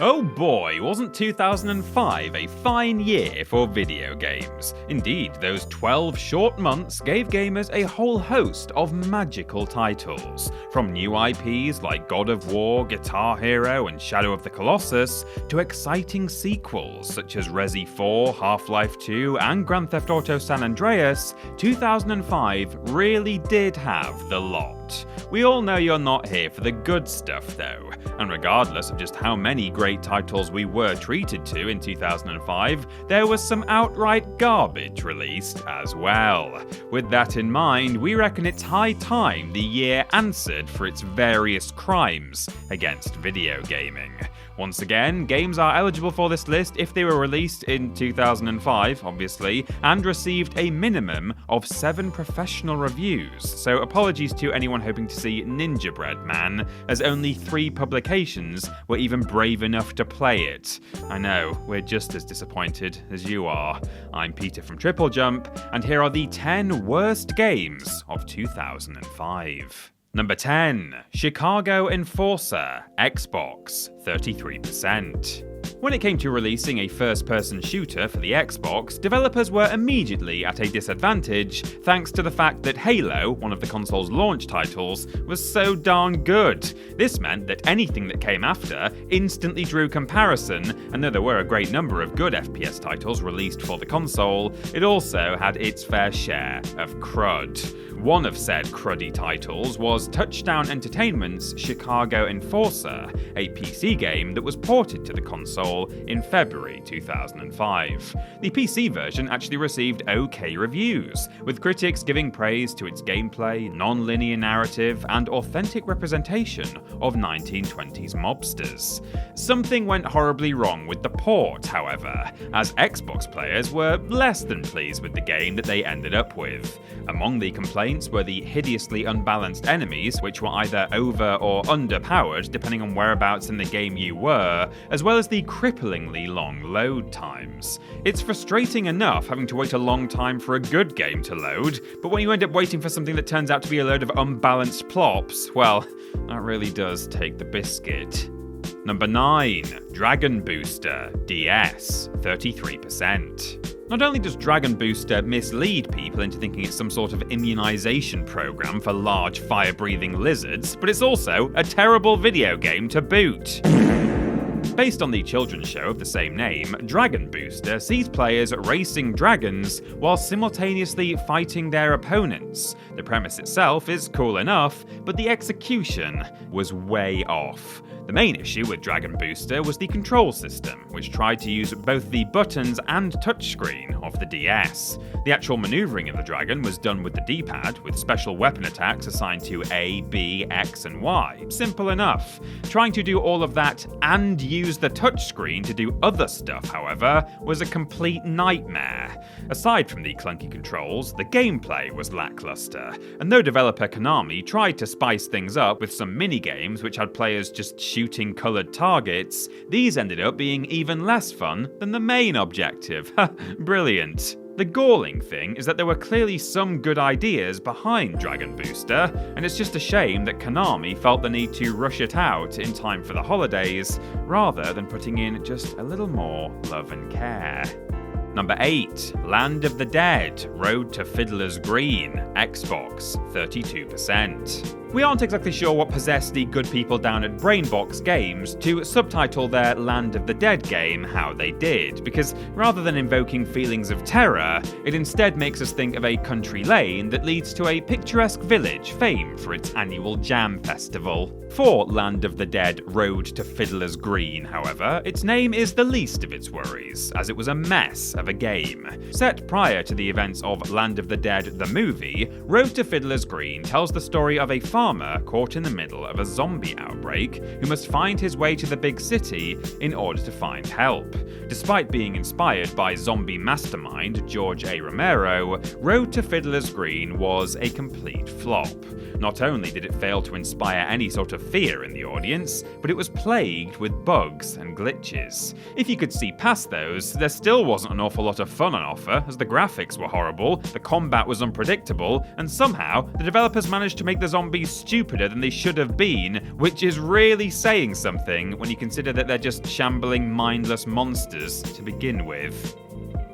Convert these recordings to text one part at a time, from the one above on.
Oh boy, wasn't 2005 a fine year for video games? Indeed, those 12 short months gave gamers a whole host of magical titles. From new IPs like God of War, Guitar Hero, and Shadow of the Colossus, to exciting sequels such as Resi 4, Half-Life 2, and Grand Theft Auto San Andreas, 2005 really did have the lot. We all know you're not here for the good stuff though, and regardless of just how many great titles we were treated to in 2005, there was some outright garbage released as well. With that in mind, we reckon it's high time the year answered for its various crimes against video gaming. Once again, games are eligible for this list if they were released in 2005, obviously, and received a minimum of 7 professional reviews, so apologies to anyone hoping to see Ninja Bread Man, as only 3 publications were even brave enough to play it. I know, we're just as disappointed as you are. I'm Peter from TripleJump, and here are the 10 worst games of 2005. Number 10. Chicago Enforcer, Xbox, 33%. When it came to releasing a first-person shooter for the Xbox, developers were immediately at a disadvantage thanks to the fact that Halo, one of the console's launch titles, was so darn good. This meant that anything that came after instantly drew comparison, and though there were a great number of good FPS titles released for the console, it also had its fair share of crud. One of said cruddy titles was Touchdown Entertainment's Chicago Enforcer, a PC game that was ported to the console in February 2005. The PC version actually received okay reviews, with critics giving praise to its gameplay, non-linear narrative, and authentic representation of 1920s mobsters. Something went horribly wrong with the port, however, as Xbox players were less than pleased with the game that they ended up with. Among the complaints were the hideously unbalanced enemies, which were either over or underpowered depending on whereabouts in the game you were, as well as the cripplingly long load times. It's frustrating enough having to wait a long time for a good game to load, but when you end up waiting for something that turns out to be a load of unbalanced plops, well, that really does take the biscuit. Number 9. Dragon Booster, DS, 33%. Not only does Dragon Booster mislead people into thinking it's some sort of immunization program for large fire-breathing lizards, but it's also a terrible video game to boot. Based on the children's show of the same name, Dragon Booster sees players racing dragons while simultaneously fighting their opponents. The premise itself is cool enough, but the execution was way off. The main issue with Dragon Booster was the control system, which tried to use both the buttons and touchscreen of the DS. The actual maneuvering of the dragon was done with the D-pad, with special weapon attacks assigned to A, B, X, and Y. Simple enough. Trying to do all of that and use the touchscreen to do other stuff, however, was a complete nightmare. Aside from the clunky controls, the gameplay was lackluster, and though developer Konami tried to spice things up with some mini-games which had players just shooting coloured targets, these ended up being even less fun than the main objective. Brilliant. The galling thing is that there were clearly some good ideas behind Dragon Booster, and it's just a shame that Konami felt the need to rush it out in time for the holidays, rather than putting in just a little more love and care. Number 8. Land of the Dead, Road to Fiddler's Green, Xbox, 32%. We aren't exactly sure what possessed the good people down at Brainbox Games to subtitle their Land of the Dead game how they did, because rather than invoking feelings of terror, it instead makes us think of a country lane that leads to a picturesque village famed for its annual jam festival. For Land of the Dead Road to Fiddler's Green, however, its name is the least of its worries, as it was a mess of a game. Set prior to the events of Land of the Dead the movie, Road to Fiddler's Green tells the story of a farmer farmer caught in the middle of a zombie outbreak who must find his way to the big city in order to find help. Despite being inspired by zombie mastermind George A. Romero, Road to Fiddler's Green was a complete flop. Not only did it fail to inspire any sort of fear in the audience, but it was plagued with bugs and glitches. If you could see past those, there still wasn't an awful lot of fun on offer, as the graphics were horrible, the combat was unpredictable, and somehow the developers managed to make the zombies stupider than they should have been, which is really saying something when you consider that they're just shambling, mindless monsters to begin with.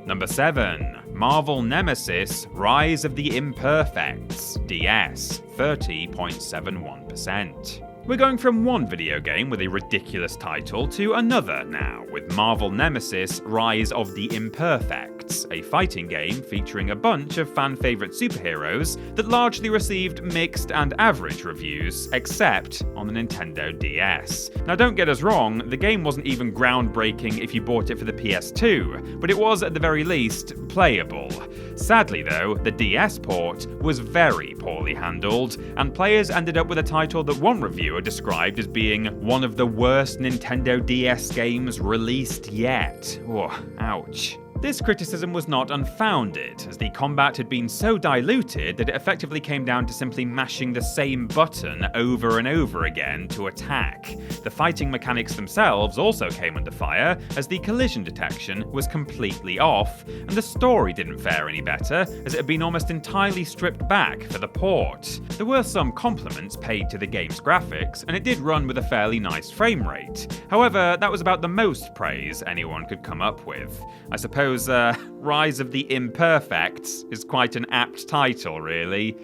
Number 7. Marvel Nemesis Rise of the Imperfects, DS, 30.71%. We're going from one video game with a ridiculous title to another now, with Marvel Nemesis Rise of the Imperfects, a fighting game featuring a bunch of fan-favourite superheroes that largely received mixed and average reviews, except on the Nintendo DS. Now don't get us wrong, the game wasn't even groundbreaking if you bought it for the PS2, but it was at the very least playable. Sadly though, the DS port was very poorly handled, and players ended up with a title that one reviewer described as being one of the worst Nintendo DS games released yet. Oh, ouch. This criticism was not unfounded, as the combat had been so diluted that it effectively came down to simply mashing the same button over and over again to attack. The fighting mechanics themselves also came under fire, as the collision detection was completely off, and the story didn't fare any better, as it had been almost entirely stripped back for the port. There were some compliments paid to the game's graphics, and it did run with a fairly nice frame rate. However, that was about the most praise anyone could come up with. I suppose Rise of the Imperfects is quite an apt title, really.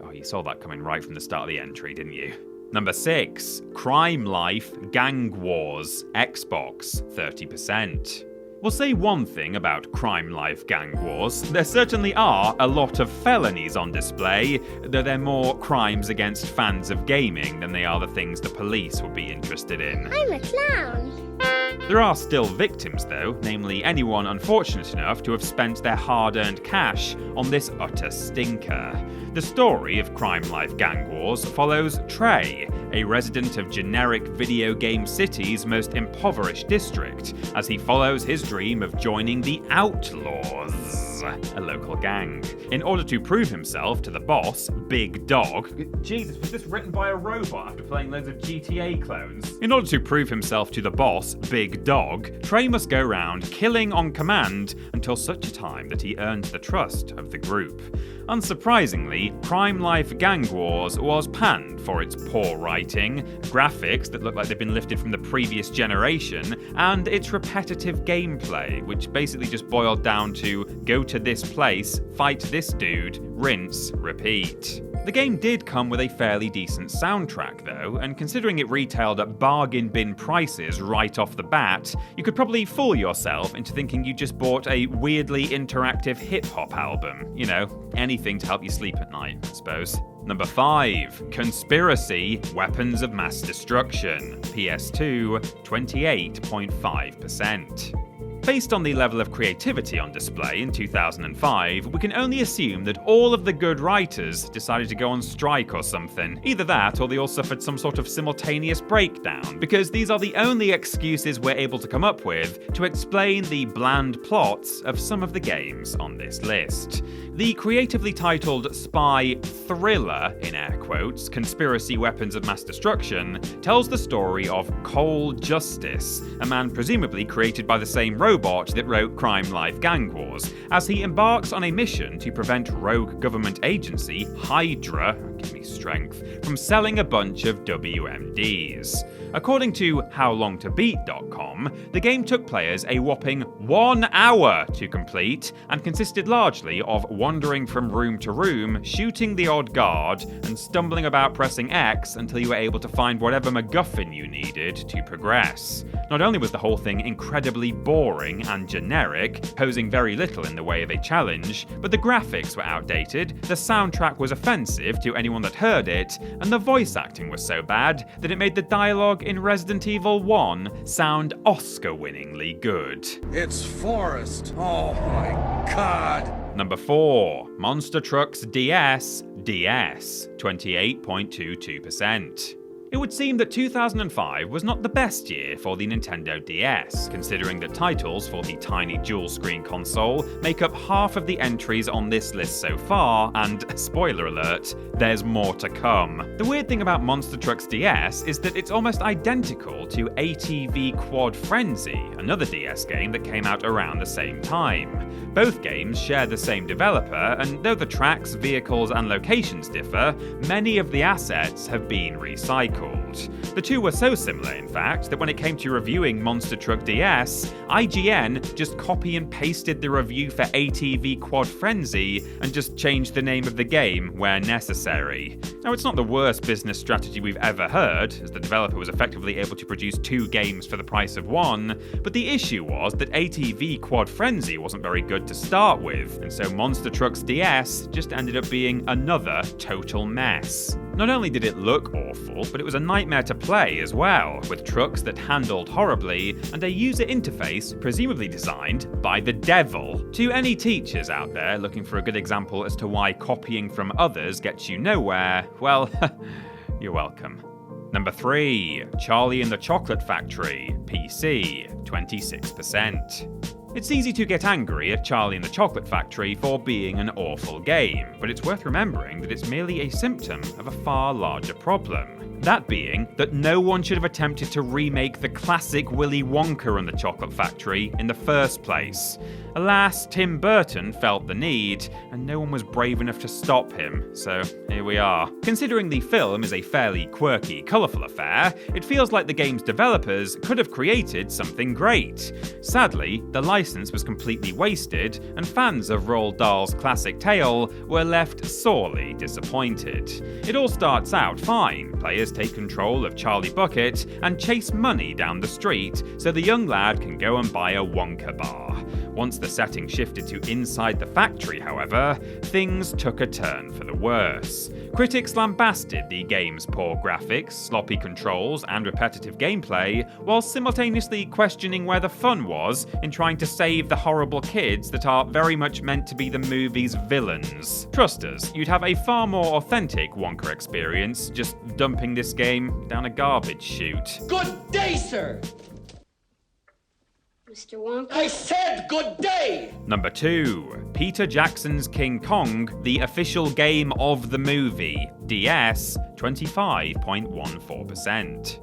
Oh, you saw that coming right from the start of the entry, didn't you? Number 6. Crime Life Gang Wars, Xbox, 30%. We'll say one thing about Crime Life Gang Wars. There certainly are a lot of felonies on display, though they're more crimes against fans of gaming than they are the things the police would be interested in. I'm a clown. There are still victims though, namely anyone unfortunate enough to have spent their hard-earned cash on this utter stinker. The story of Crime Life Gang Wars follows Trey, a resident of generic video game city's most impoverished district, as he follows his dream of joining the Outlaws, a local gang, in order to prove himself to the boss, Big Dog. Jesus, was this written by a robot after playing loads of GTA clones? In order to prove himself to the boss, Big Dog, Trey must go around killing on command until such a time that he earns the trust of the group. Unsurprisingly, Crime Life Gang Wars was panned for its poor writing, graphics that look like they've been lifted from the previous generation, and its repetitive gameplay, which basically just boiled down to go to this place, fight this dude, rinse, repeat. The game did come with a fairly decent soundtrack though, and considering it retailed at bargain bin prices right off the bat, you could probably fool yourself into thinking you just bought a weirdly interactive hip-hop album. You know, anything to help you sleep at night, I suppose. Number 5. Conspiracy Weapons of Mass Destruction, PS2, 28.5%. Based on the level of creativity on display in 2005, we can only assume that all of the good writers decided to go on strike or something. Either that, or they all suffered some sort of simultaneous breakdown, because these are the only excuses we're able to come up with to explain the bland plots of some of the games on this list. The creatively titled spy thriller, in air quotes, Conspiracy Weapons of Mass Destruction, tells the story of Cole Justice, a man presumably created by the same robot that wrote Crime Life Gang Wars, as he embarks on a mission to prevent rogue government agency Hydra, give me strength, from selling a bunch of WMDs. According to HowLongToBeat.com, the game took players a whopping 1 hour to complete, and consisted largely of wandering from room to room, shooting the odd guard, and stumbling about pressing X until you were able to find whatever MacGuffin you needed to progress. Not only was the whole thing incredibly boring and generic, posing very little in the way of a challenge, but the graphics were outdated, the soundtrack was offensive to anyone that heard it, and the voice acting was so bad that it made the dialogue in Resident Evil 1 sound Oscar-winningly good. It's Forrest. Oh my god. Number 4. Monster Trucks DS DS, 28.22%. It would seem that 2005 was not the best year for the Nintendo DS, considering that titles for the tiny dual-screen console make up half of the entries on this list so far, and, spoiler alert, there's more to come. The weird thing about Monster Trucks DS is that it's almost identical to ATV Quad Frenzy, another DS game that came out around the same time. Both games share the same developer, and though the tracks, vehicles, and locations differ, many of the assets have been recycled. The two were so similar, in fact, that when it came to reviewing Monster Truck DS, IGN just copy and pasted the review for ATV Quad Frenzy and just changed the name of the game where necessary. Now, it's not the worst business strategy we've ever heard, as the developer was effectively able to produce two games for the price of one, but the issue was that ATV Quad Frenzy wasn't very good to start with, and so Monster Trucks DS just ended up being another total mess. Not only did it look awful, but it was a nightmare to play as well, with trucks that handled horribly and a user interface presumably designed by the devil. To any teachers out there looking for a good example as to why copying from others gets you nowhere, well, you're welcome. Number 3, Charlie and the Chocolate Factory, PC, 26%. It's easy to get angry at Charlie and the Chocolate Factory for being an awful game, but it's worth remembering that it's merely a symptom of a far larger problem. That being that no one should have attempted to remake the classic Willy Wonka and the Chocolate Factory in the first place. Alas, Tim Burton felt the need, and no one was brave enough to stop him, so here we are. Considering the film is a fairly quirky, colourful affair, it feels like the game's developers could have created something great. Sadly, the license was completely wasted, and fans of Roald Dahl's classic tale were left sorely disappointed. It all starts out fine. Players take control of Charlie Bucket and chase money down the street so the young lad can go and buy a Wonka bar. Once the setting shifted to inside the factory, however, things took a turn for the worse. Critics lambasted the game's poor graphics, sloppy controls, and repetitive gameplay, while simultaneously questioning where the fun was in trying to save the horrible kids that are very much meant to be the movie's villains. Trust us, you'd have a far more authentic Wonka experience just dumping this game down a garbage chute. Good day, sir! Mr. Wonka? I said good day! Number 2, Peter Jackson's King Kong, the official game of the movie, DS, 25.14%.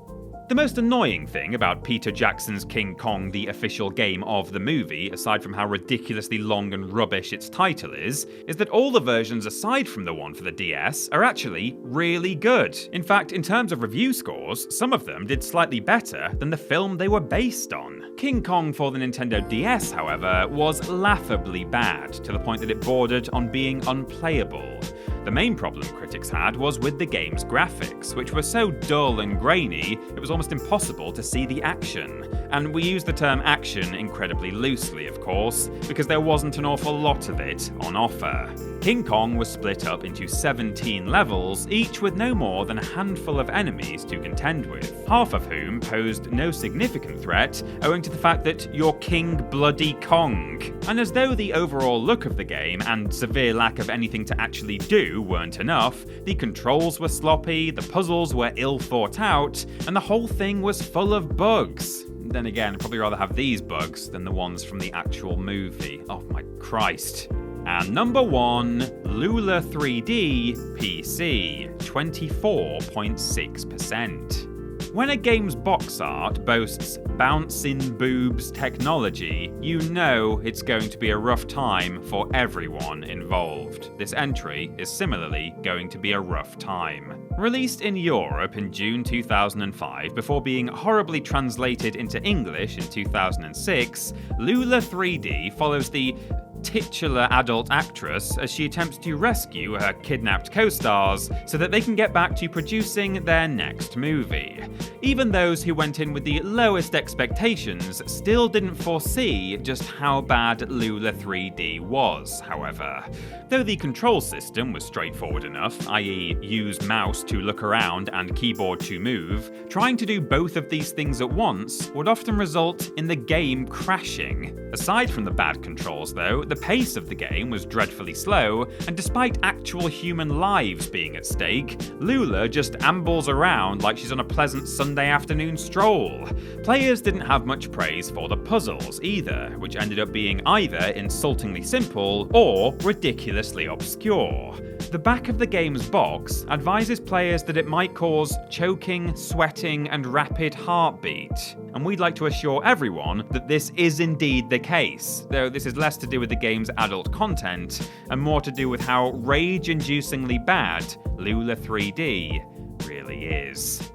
The most annoying thing about Peter Jackson's King Kong, the official game of the movie, aside from how ridiculously long and rubbish its title is that all the versions aside from the one for the DS are actually really good. In fact, in terms of review scores, some of them did slightly better than the film they were based on. King Kong for the Nintendo DS, however, was laughably bad, to the point that it bordered on being unplayable. The main problem critics had was with the game's graphics, which were so dull and grainy, it was almost impossible to see the action. And we use the term action incredibly loosely, of course, because there wasn't an awful lot of it on offer. King Kong was split up into 17 levels, each with no more than a handful of enemies to contend with, half of whom posed no significant threat owing to the fact that you're King Bloody Kong. And as though the overall look of the game and severe lack of anything to actually do weren't enough, the controls were sloppy, the puzzles were ill thought out, and the whole thing was full of bugs. Then again, I'd probably rather have these bugs than the ones from the actual movie. Oh my Christ. And number 1, Lula 3D PC, 24.6%. When a game's box art boasts bouncing boobs technology, you know it's going to be a rough time for everyone involved. This entry is similarly going to be a rough time. Released in Europe in June 2005 before being horribly translated into English in 2006, Lula 3D follows the titular adult actress as she attempts to rescue her kidnapped co-stars so that they can get back to producing their next movie. Even those who went in with the lowest expectations still didn't foresee just how bad Lula 3D was, however. Though the control system was straightforward enough, i.e. use mouse to look around and keyboard to move, trying to do both of these things at once would often result in the game crashing. Aside from the bad controls though, but the pace of the game was dreadfully slow, and despite actual human lives being at stake, Lula just ambles around like she's on a pleasant Sunday afternoon stroll. Players didn't have much praise for the puzzles either, which ended up being either insultingly simple or ridiculously obscure. The back of the game's box advises players that it might cause choking, sweating, and rapid heartbeat. And we'd like to assure everyone that this is indeed the case, though this is less to do with the game's adult content and more to do with how rage-inducingly bad Lula 3D really is.